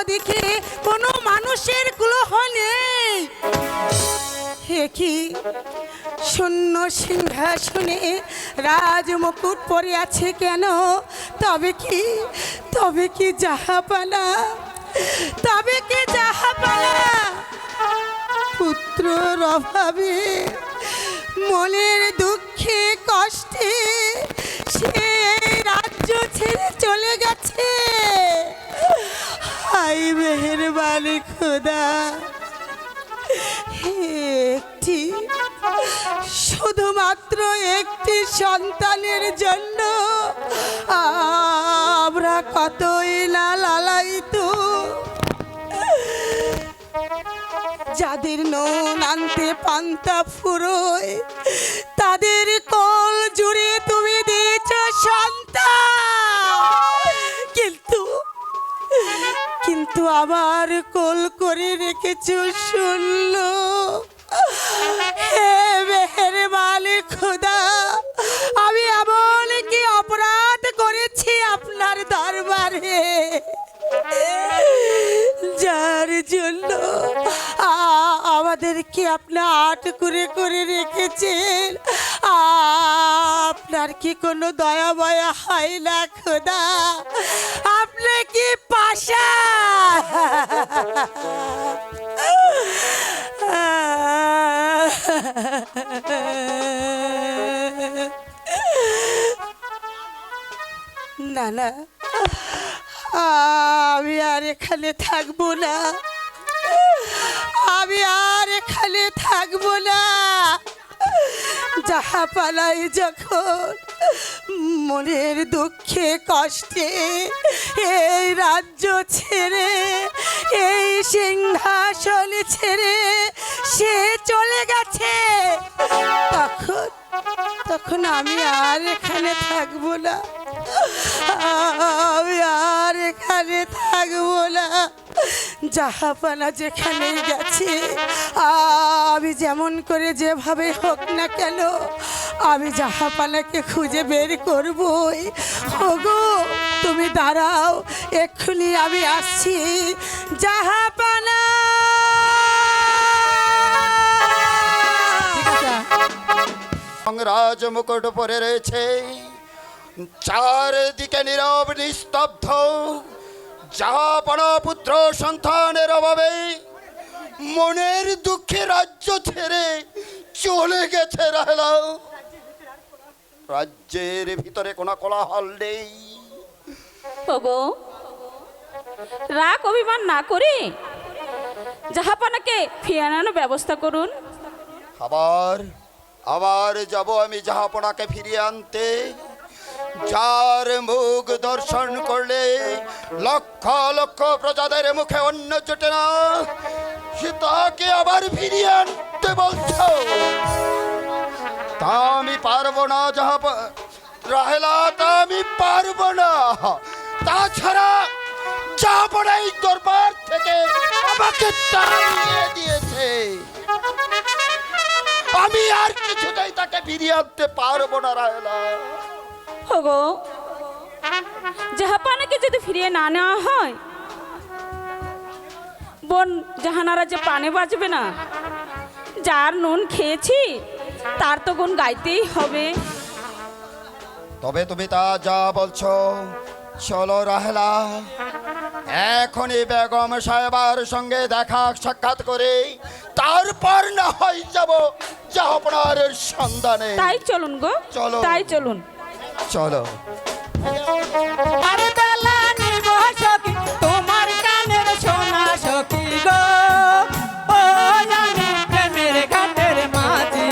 ওদিকে কোনো মানুষের গ্রহ নেই। হে কি শূন্য সিংহাসনে রাজমুকুট পরে আছে কেন? তবে কি জাহাপানা, তবে কি জাহাপানা পুত্রর অভাবে মনের দুঃখে কষ্টে সে রাজ্য ছেড়ে চলে গেছে। হাই মেহেরবানি খোদা, একটি শুধুমাত্র একটি সন্তানের জন্য আমরা কতই না লালায়িত। যাদের নুন আনতে পান্তা ফুরোয় তাদের কোল জুড়ে তুমি দিয়েছ সন্তান, কিন্তু আবার কোল করে রেখেছ শূন্য। হে মেহেরবানি খোদা, আমি এমন কি অপরাধ করেছি আপনার দরবারে যার জন্য আমাদেরকে আপনার আট করে রেখেছেন? আপনার কি কোনো দয়া বয়া হয় না খোদা? আপনি কি পাশা? না না, আমি আর এখানে থাকবো না, আমি আর এখানে থাকবো না। জাহাপানাই যখন মনের দুঃখে কষ্টে এই রাজ্য ছেড়ে এই সিংহাসন ছেড়ে সে চলে গেছে, তখন আমি আর এখানে থাকবো না, আমি আর এখানে থাকবো না। জাহাপানা যেখানে গেছে আমি যেমন করে যেভাবে হোক না কেন আমি জাহাপানাকে খুঁজে বের করবই। ওগো তুমি দাঁড়াও, এক্ষুনি আমি আসছি। জাহাপানা, রাজমুকুট পরে রয়েছে, চারদিকে নীরব নিস্তব্ধ। জাহাপানা পুত্র সন্তানের অভাবে মনের দুঃখে রাজ্য ছেড়ে চলে গেছে রাহেলা। রাজ্যের ভিতরে কোনো কোলাহল নেই। ওগো রাগ অভিমান না করে জাহাপানাকে ফিরিয়ে আনার ব্যবস্থা করুন। আবার যাব আমি জাহাপানাকে ফিরিয়ে আনতে। যার মুখ দর্শন করলে লক্ষ লক্ষ প্রজাদের মুখে অন্ন জোটে না, সে তাকে আবার ফিরিয়ে আনতে বলছো? তা আমি পারবো না রাহেলা, তা আমি পারবো না। তাছাড়া জাহাপানা এই দরবার থেকে আমাকে তাড়িয়ে দিয়েছে, আমি আর কিছুতেই তাকে ফিরিয়ে আনতে পারবো না রাহেলা। ওগো জাহাপানাকে যদি ফিরিয়ে না নেওয়া হয় বোন জাহানারা যে প্রাণে বাঁচবে না। যার নুন খেয়েছি তার তো গুণ গাইতেই হবে। তবে তুমি তা যা বলছো চলো রাহেলা, এখনই বেগম সাহেবার সঙ্গে দেখা সাক্ষাৎ করে তারপর না হয় যাব জাহাপানার সন্ধানে। তাই চলুন গো, চলো, তাই চলুন, চলো। আরে বেলা নিব সখী তোমার কানের সোনা সখী গো, ও জানি প্রেমের ঘাটের মাঝি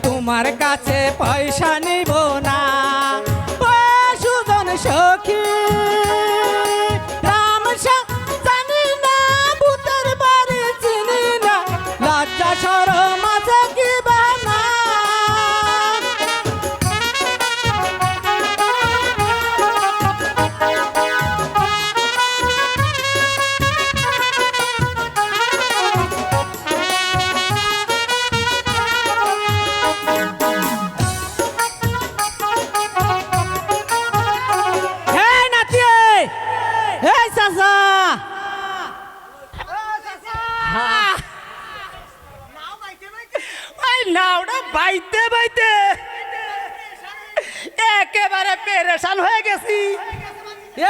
তোমার কাছে পয়সা নিব না। ও সুজন সখী রাম জানি না, ভূতের বাড়ি চিনি না, লজ্জা শরম আছে কি বানা। গেছি।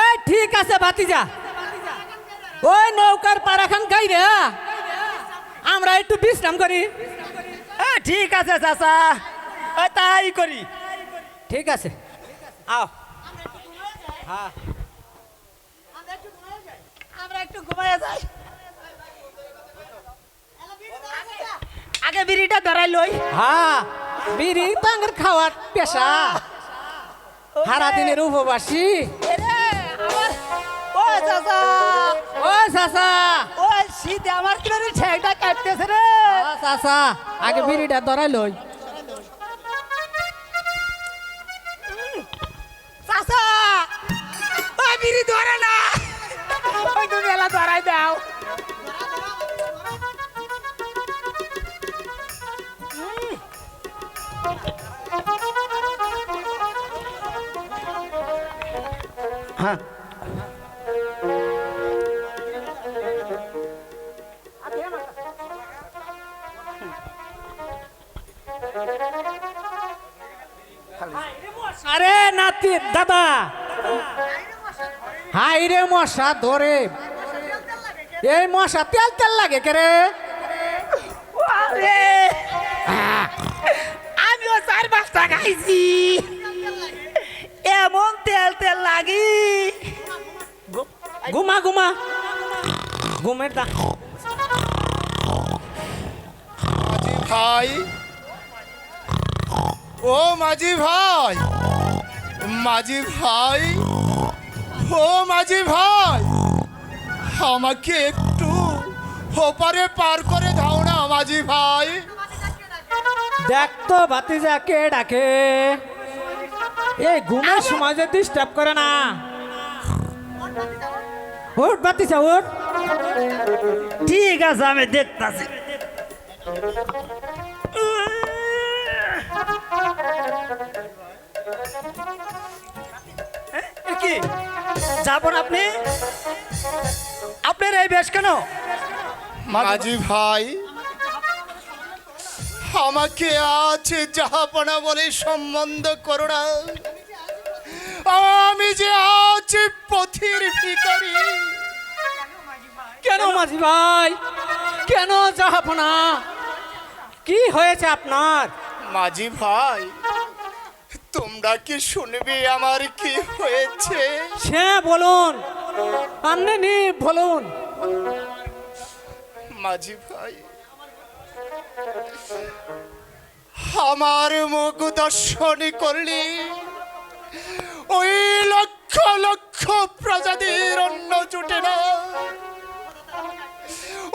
এই ঠিক আছে ভাতিজা, ওই নৌকার পারাখান খাই রে, আমরা একটু বিশ্রাম করি। ঠিক আছে চাচা, তাই করি। ঠিক আছে, আও। হ্যাঁ আমরা একটু ঘুমায় যাই। আগে বিড়িটা ধরাই লই। হ্যাঁ, বিড়ি তো আঙ্গের খাওয়ার পেশা, সারা দিনের উপবাসী। ও চাচা, ও চাচা, ও শীতে আমার কিনারে ঠেকটা কাটতেছে রে। চাচা আগে বিড়িটা ধরাই লই। চাচা, ওই বিড়ি ধরে না, ওই তুমি এলা ধরাই দাও। হ্যাঁ আরে নাতি দাদা, হাই রে মশা ধরে, এই মশা তেল তেল লাগে কে রে? আরে, আমিও 4-5টা খাইছি, এমন তেল তেল লাগি। ঘুমা ঘুমা, ঘুমের দা। মাঝি ভাই, ও মাঝি ভাই, মাঝি ভাই, ও মাঝি ভাই, আমাকে একটু ওপারে পার করে দাও না মাঝি ভাই। দেখ তো ভাতিজা কে ডাকে, এই ঘুমের সময় যে ডিস্টার্ব করে না। উঠ ভাতিজা উঠ। ঠিক আছে, আমি দেখতাছি। কি যাবেন আপনি? আপনার এই বেশ কেন? মাঝি ভাই, আমাকে আছে জাহাপনা বলে সম্বন্ধ করো না, আমি যে আছি পথির ভিখারি। কেন মাঝি ভাই, কেন জাহাপনা, কি হয়েছে আপনার? মাঝি ভাই, তোমরা কি শুনবে আমার কি হয়েছে? সে বলুন, আপনি নি বলুন। মাঝি ভাই, আমার মুখ দর্শন করলি ওই লক্ষ লক্ষ প্রজাতির অন্ন জুটে না,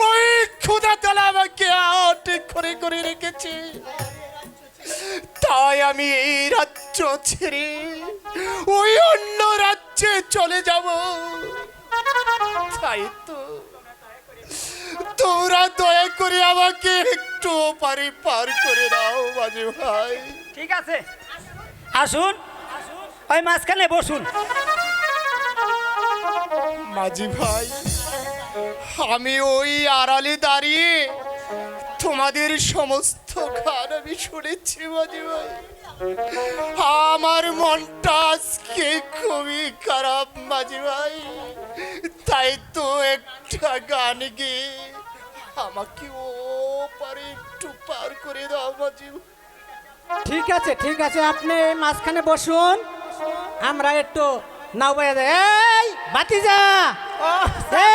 ওই ক্ষুধা তালা আমাকে আটক করে করে রেখেছে। তাই আমি এই রাজ্য ছেড়ে ওই অন্য রাজ্যে চলে যাব। তাই তো তোরা দয়া করে আমাকে একটু পারি পার করে দাও মাঝি ভাই। ঠিক আছে, আসুন, ওই মাঝখানে বসুন। মাঝি ভাই, আমি ওই আড়ালে দাঁড়িয়ে তোমাদের সমস্ত গান আমি শুনেছি মাঝি ভাই। আমার মনটা আজকে খুবই খারাপ মাঝি ভাই, তাই তো একটা গান গেয়ে আমাকে ও পারে একটু পার করে দাও মাঝি ভাই। ঠিক আছে ঠিক আছে, আপনি মাঝখানে বসুন, আমরা একটু নাও বাইরে যাই। এই ভাতিজা, এই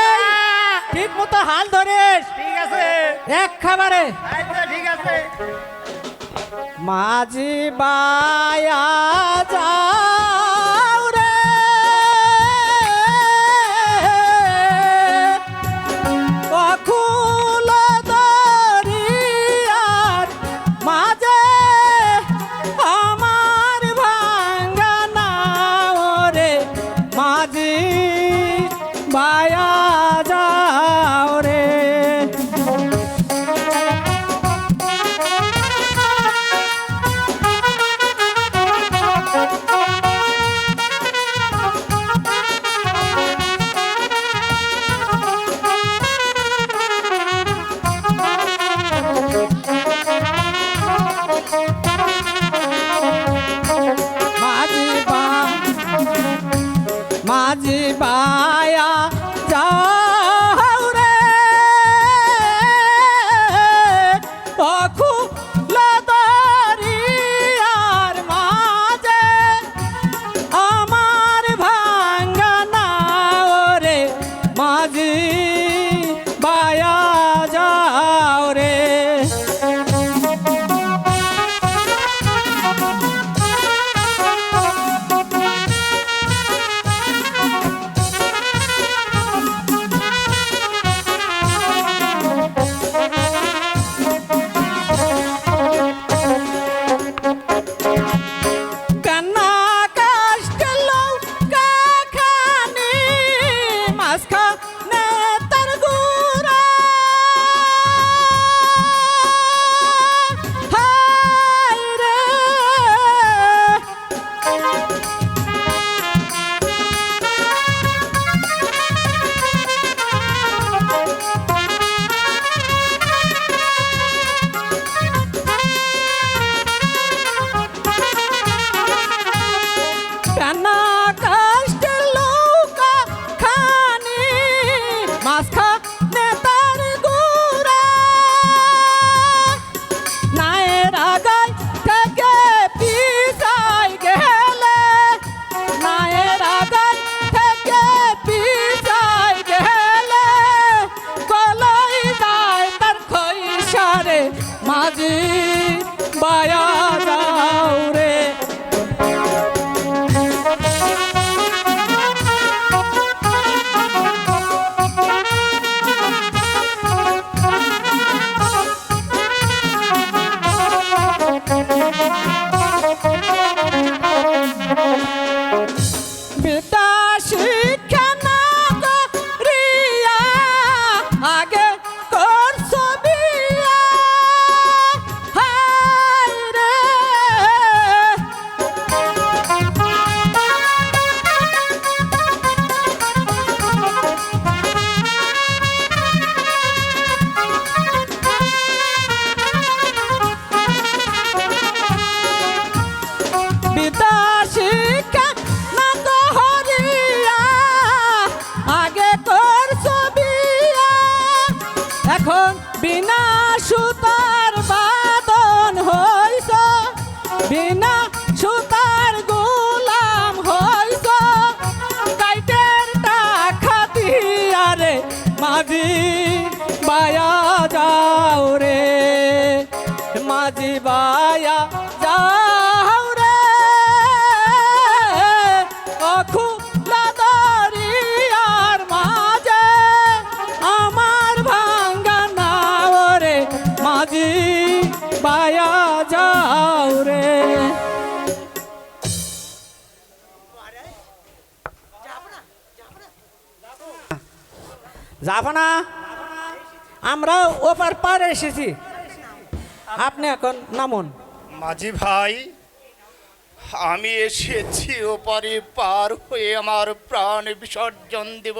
ঠিক মতো হাল ধরিস, ঠিক আছে, এক খাবারে। আচ্ছা, ঠিক আছে। মাঝি বায়া যাও রে, অকুল দরিয়ার মাঝে আমার ভাঙ্গা নাও রে, মাঝি বায়া যাও রে। মাঝি বা মাঝি বায়া যাও রে অখুলা দরিয়ার মাঝে আমার ভাঙ্গা নাও রে মাঝি বায়া যাও রে কান্না কাষ্টের লৌকা খানি মাঝখানে তার গুড়া হায় রে কান্না কাষ্টের লৌকা খানি মাঝখানে তার গুড়া নায়ের আগায় থেকে পিছাই গেলে নায়ের আগায় থেকে পিছাই গেলে গলাই যায় তার খৈসারে মাঝি বায়া যাও রে বিদ্যা শিক্ষা না করিয়া আগে করছো বিয়া হায় রে বিদ্যা শিক্ষা না করিয়া আগে করছো বিয়া এখন বিনা সুতার বাদন হইছ বিনা সুতার গোলাম হইছ কাইটের টাকা দিয়া রে মাঝি বায়া যাও রে মাঝি বায়া যাও রে অখুলা দরিয়ার মাঝে আমার ভাঙ্গা নাও রে মাঝি বায়া যাও রে যাব না আমরা ওপার পারে এসেছি আপনি এখন নামুন মাঝি ভাই, আমি এসেছি ওপারে পার হয়ে আমার প্রাণ বিসর্জন দেব,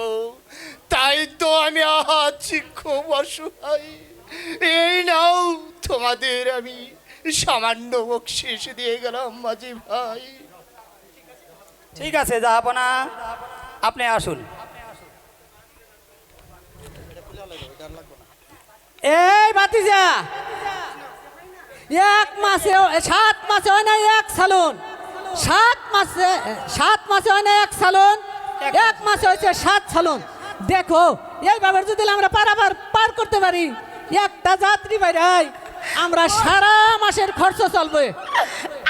তাই তো আমি আছি খুব অসহায়। এই নাও তোমাদের আমি সামান্য বকশিস দিয়ে গেলাম মাঝি ভাই। ঠিক আছে যাব না, আপনি আসুন। এই বাতিজা এক মাসে 7 মাসে হয় না এক সালুন 7 মাসে হয় না এক সালুন 1 মাসে হয়েছে 7 সালুন। দেখো এইভাবে যদি আমরা পার করতে পারি একটা যাত্রী বাইরাই আমরা সারা মাসের খরচ চলবে।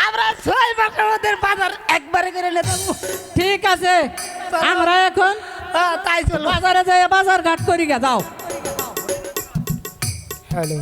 আমরা 6 মাসের মধ্যে বাজার একবারে করে নিতাম। ঠিক আছে আমরা এখন তাই চলো বাজারে যাই বাজার ঘাট করি গে যাও। হ্যালো।